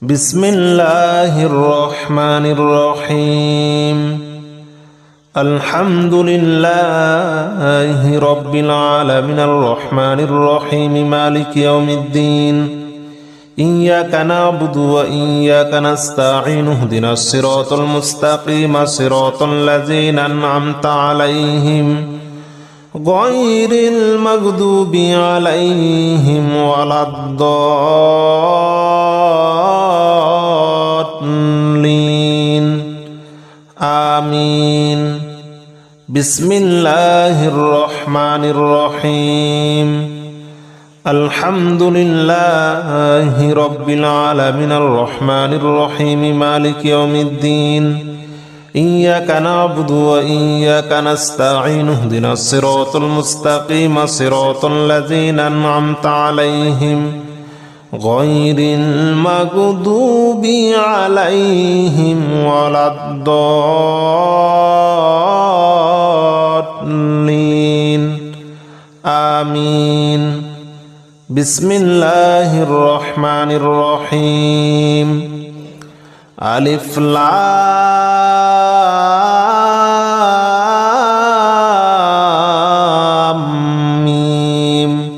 بسم الله الرحمن الرحيم الحمد لله رب العالمين الرحمن الرحيم مالك يوم الدين إياك نعبد وإياك نستعين اهدنا الصراط المستقيم صراط الذين أنعمت عليهم غير المغضوب عليهم ولا الضالين آمين بسم الله الرحمن الرحيم الحمد لله رب العالمين الرحمن الرحيم مالك يوم الدين إياك نعبد وإياك نستعين اهدنا الصراط المستقيم صراط الذين أنعمت عليهم غير المغضوب عليهم ولا الضالين آمين بسم الله الرحمن الرحيم ألف لام ميم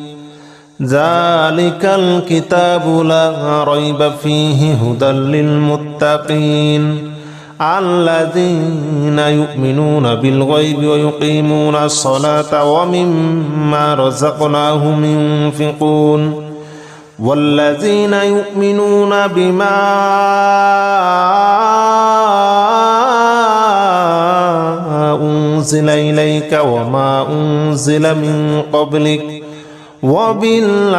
ذلك الكتاب لا ريب فيه هدى للمتقين الذين يؤمنون بالغيب ويقيمون الصلاة ومما رزقناهم ينفقون والذين يؤمنون بما أنزل إليك وما أنزل من قبلك وبالآخرة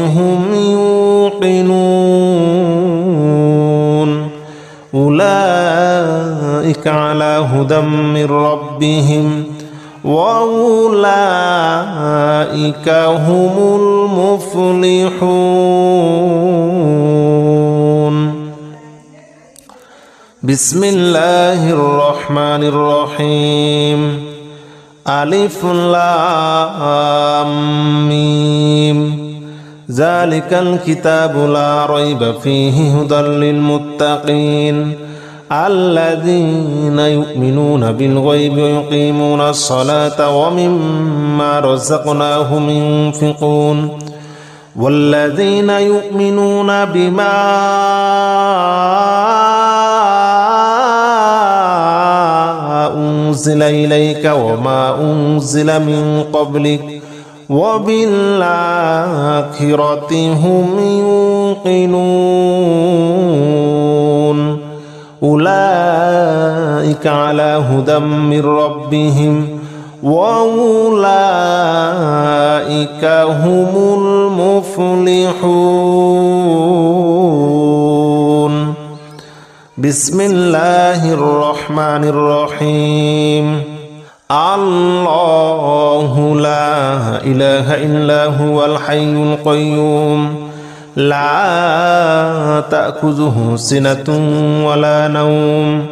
هم يوقنون أولئك على هدى من ربهم وأولئك هم المفلحون بسم الله الرحمن الرحيم ألف لام ميم ذلك الكتاب لا ريب فيه هدى للمتقين الذين يؤمنون بالغيب ويقيمون الصلاة ومما رزقناهم ينفقون والذين يؤمنون بما أنزل إليك وما أنزل من قبلك وبالآخرة هم يوقنون أولئك على هدى من ربهم وأولئك هم المفلحون بسم الله الرحمن الرحيم الله لا إله إلا هو الحي القيوم لا تأخذه سنة ولا نوم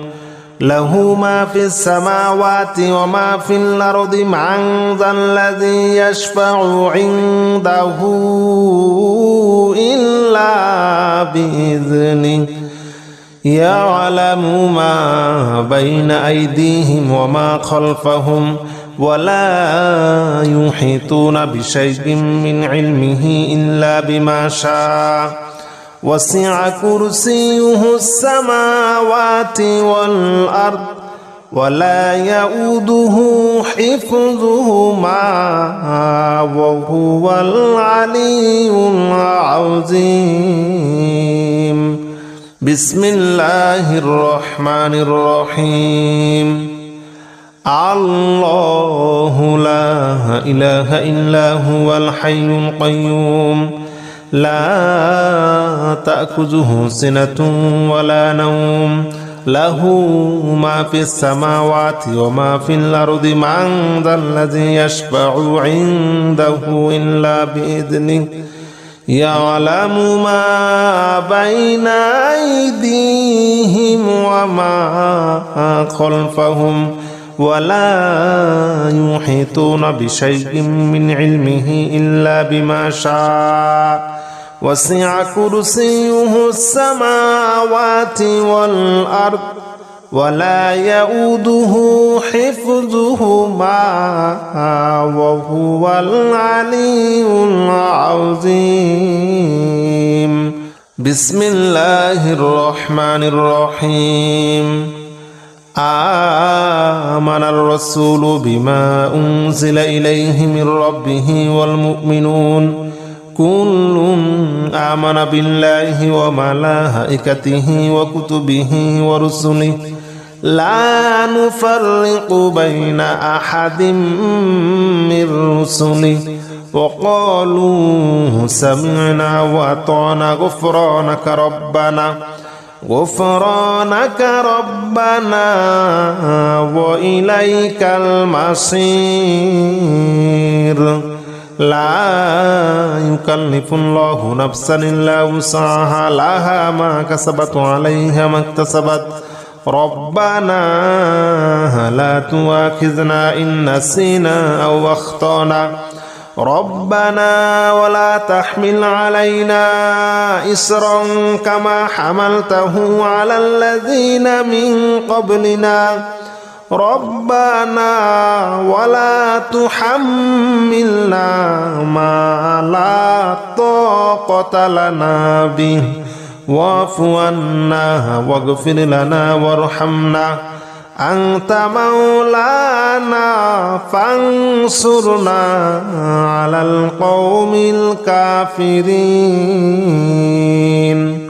له ما في السماوات وما في الأرض من ذا الذي يشفع عنده إلا بإذنه يعلم ما بين أيديهم وما خلفهم ولا يحيطون بشيء من علمه إلا بما شاء وسع كرسيه السماوات والأرض ولا يؤوده حفظهما وهو العلي العظيم بسم الله الرحمن الرحيم الله لا إله إلا هو الحي القيوم لا تأخذه سنة ولا نوم له ما في السماوات وما في الأرض من ذا الذي يشفع عنده إلا بإذنه يعلم ما بين أيديهم وما خلفهم ولا يحيطون بشيء من علمه إلا بما شاء وسع كرسيه السماوات والأرض ولا يؤوده حفظهما وهو العلي العظيم بسم الله الرحمن الرحيم آمن الرسول بما أنزل إليه من ربه والمؤمنون كل آمن بالله وملائكته وكتبه ورسله لا نفرق بين أحد من رسله وقالوا سمعنا وأطعنا غفرانك ربنا وإليك المصير لا يكلف الله نفسا إلا وسعها لها ما كسبت وعليها ما اكتسبت ربنا لا تؤاخذنا إن نسينا أو أخطأنا ربنا ولا تحمل علينا إصرا كما حملته على الذين من قبلنا ربنا ولا تحملنا ما لا طاقة لنا به واعف عنا واغفر لنا وارحمنا أنت مولانا فانصرنا على القوم الكافرين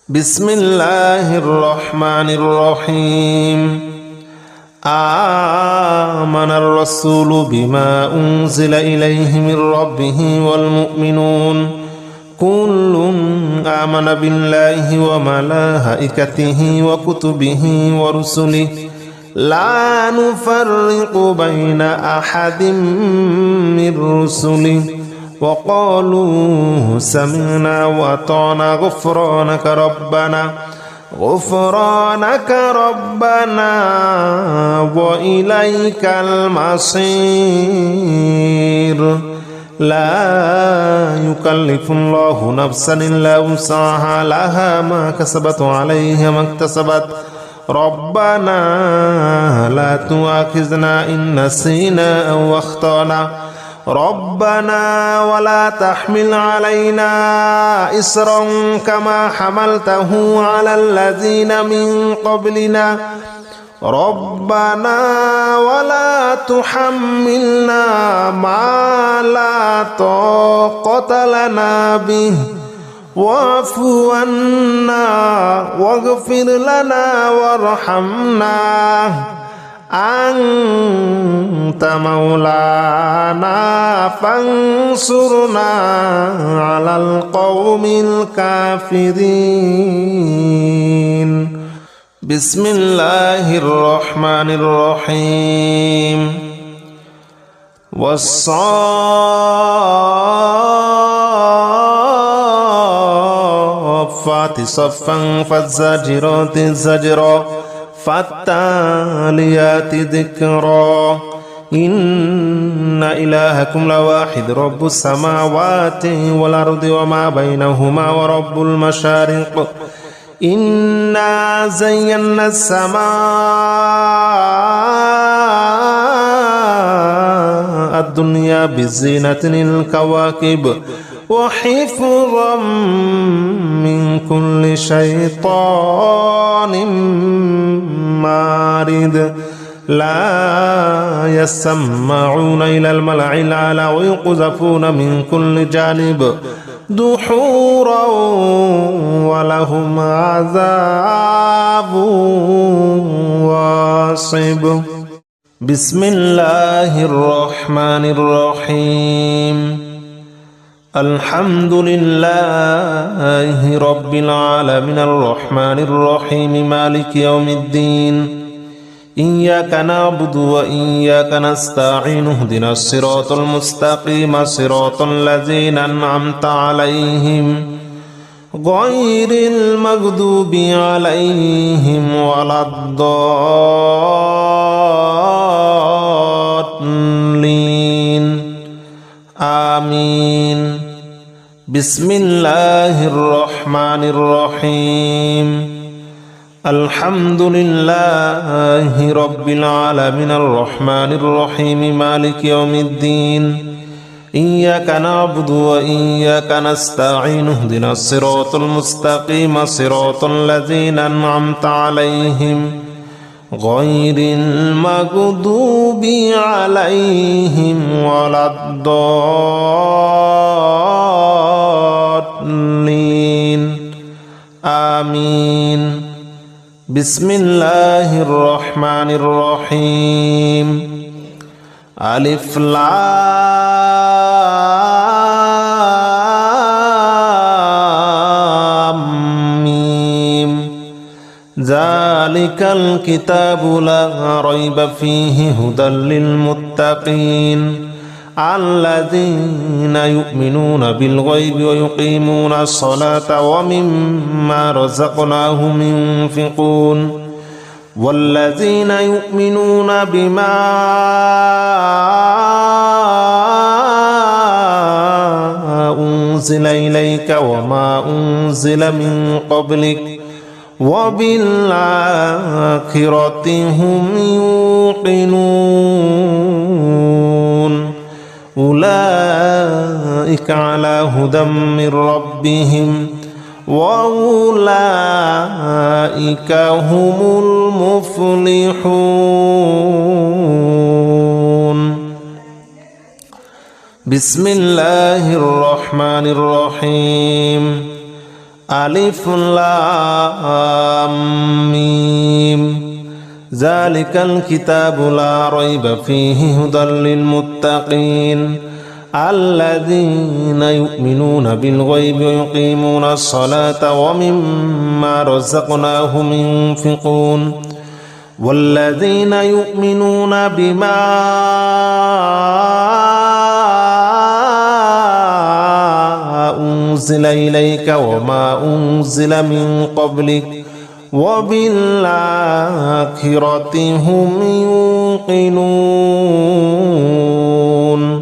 بسم الله الرحمن الرحيم آمن الرسول بما أنزل إليه من ربه والمؤمنون كل آمن بالله وملائكته وكتبه ورسله لا نفرق بين أحد من رسله وقالوا سمعنا وأطعنا غفرانك ربنا وإليك المصير لا يكلف الله نفسا إلا وسعها لها ما كسبت وعليها ما اكتسبت ربنا لا تؤاخذنا إن نسينا أو أخطأنا ربنا ولا تحمل علينا إصرا كما حملته على الذين من قبلنا ربنا ولا تحملنا ما لا طاقة لنا به واعف عنا واغفر لنا وارحمنا أنت مولانا فانصرنا على القوم الكافرين بسم الله الرحمن الرحيم والصافات صفا فالزاجرات زجرا فالتاليات ذكرا إن إلهكم لواحد رب السماوات والأرض وما بينهما ورب المشارق إنا زينا السماء الدنيا بزينة الكواكب وحفظا من كل شيطان مارد لا يسمعون إلى الملأ الأعلى ويقذفون من كل جانب دحورا ولهم عذاب واصب بسم الله الرحمن الرحيم الحمد لله رب العالمين الرحمن الرحيم مالك يوم الدين إياك نعبد وإياك نستعين اهدنا الصراط المستقيم صراط الذين أنعمت عليهم غير المغضوب عليهم ولا الضالين آمين بسم الله الرحمن الرحيم الحمد لله رب العالمين الرحمن الرحيم مالك يوم الدين إياك نعبد وإياك نستعين اهدنا الصراط المستقيم صراط الذين أنعمت عليهم غير المغضوب عليهم ولا الضالين آمين بسم الله الرحمن الرحيم ألف لام ميم ذلك الكتاب لا ريب فيه هدى للمتقين الذين يؤمنون بالغيب ويقيمون الصلاة ومما رزقناهم ينفقون والذين يؤمنون بما أنزل إليك وما أنزل من قبلك وبالآخرة هم يوقنون أولئك على هدى من ربهم وأولئك هم المفلحون بسم الله الرحمن الرحيم ألف لام ميم ذلك الكتاب لا ريب فيه هدى للمتقين الذين يؤمنون بالغيب ويقيمون الصلاة ومما رزقناهم ينفقون والذين يؤمنون بما أنزل إليك وما أنزل من قبلك وبالآخرة هم يوقنون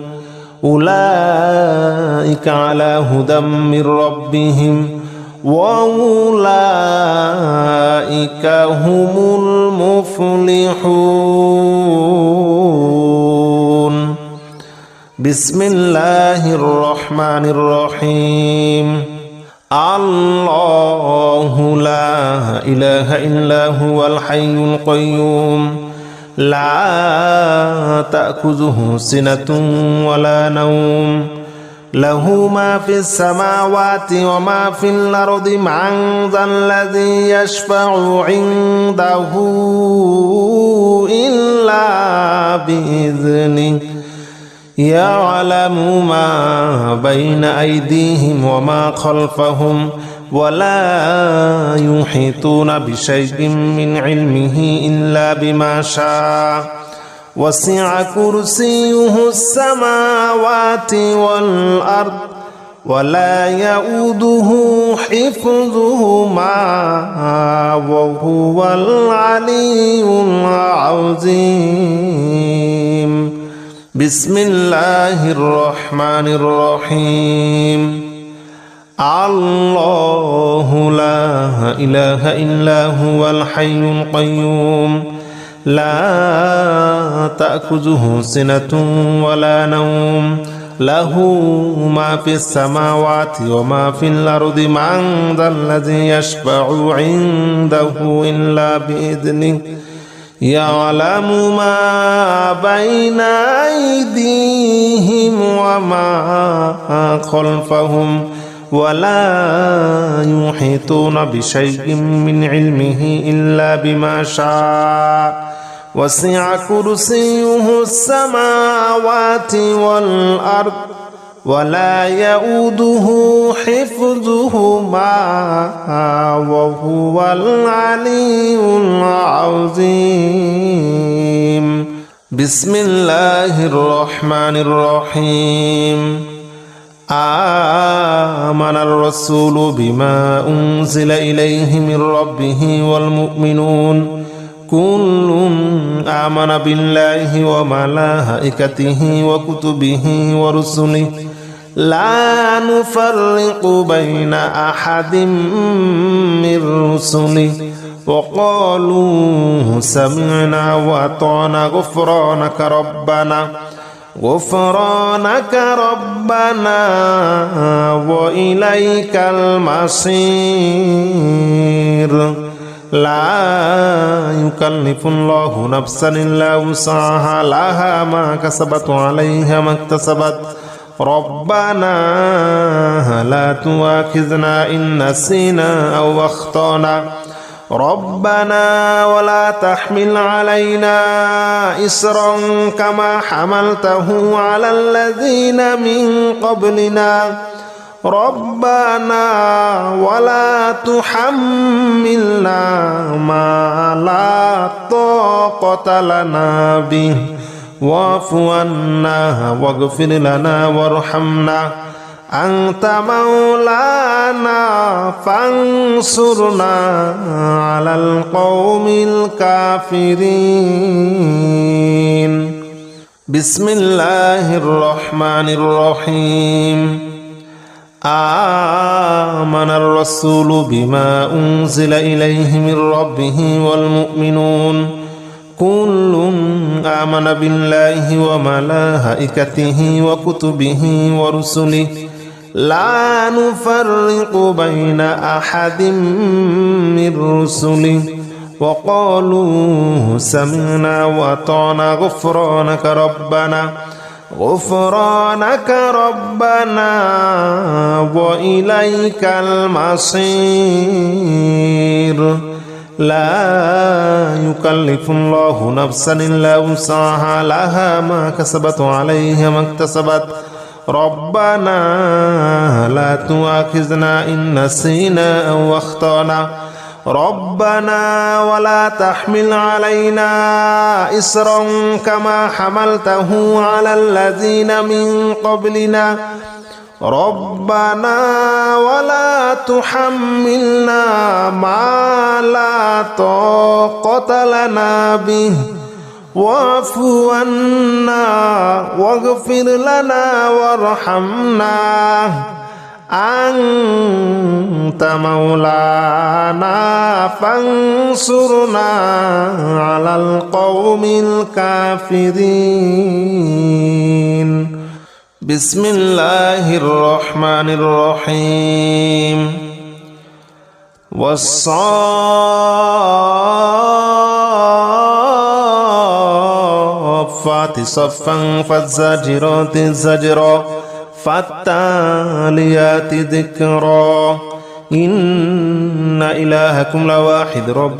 أولئك على هدى من ربهم وأولئك هم المفلحون بسم الله الرحمن الرحيم الله لا إله إلا هو الحي القيوم لا تأخذه سنة ولا نوم له ما في السماوات وما في الأرض من ذا الذي يشفع عنده إلا بإذنه يعلم ما بين أيديهم وما خلفهم ولا يحيطون بشيء من علمه إلا بما شاء وسع كرسيه السماوات والأرض ولا يؤوده حفظهما وهو العلي العظيم بسم الله الرحمن الرحيم الله لا إله إلا هو الحي القيوم لا تأخذه سنة ولا نوم له ما في السماوات وما في الأرض من ذا الذي يشفع عنده إلا بإذنه يعلم ما بين أيديهم وما خلفهم ولا يحيطون بشيء من علمه إلا بما شاء وسع كرسيه السماوات والأرض ولا يؤوده حفظهما وهو العلي العظيم بسم الله الرحمن الرحيم آمن الرسول بما أنزل إليه من ربه والمؤمنون كل آمن بالله وملائكته وكتبه ورسله لا نفرق بين أحد من رسله وقالوا سمعنا وأطعنا غفرانك ربنا وإليك المصير لا يكلف الله نفسا إلا وسعها لها ما كسبت وعليها ما اكتسبت ربنا لا تؤاخذنا إن نسينا أو أخطأنا ربنا ولا تحمل علينا إصرا كما حملته على الذين من قبلنا ربنا ولا تحملنا ما لا طاقة لنا به واعف عنا واغفر لنا وارحمنا أنت مولانا فانصرنا على القوم الكافرين بسم الله الرحمن الرحيم آمن الرسول بما أنزل إليه من ربه والمؤمنون كل آمن بالله وملائكته وكتبه ورسله لا نفرق بين أحد من رسله وقالوا سمعنا وأطعنا غفرانك ربنا وإليك المصير لا يكلف الله نفسا إلا وسعها لها ما كسبت وعليها ما اكتسبت ربنا لا تؤاخذنا إن نسينا أو أخطأنا ربنا ولا تحمل علينا إصرا كما حملته على الذين من قبلنا ربنا ولا تحملنا ما لا طاقة لنا به واعف عنا واغفر لنا وارحمنا أنت مولانا فانصرنا على القوم الكافرين بسم الله الرحمن الرحيم والصافات صفا فالزاجرات زجرا فالتاليات ذكرا إن إلهكم لواحد رب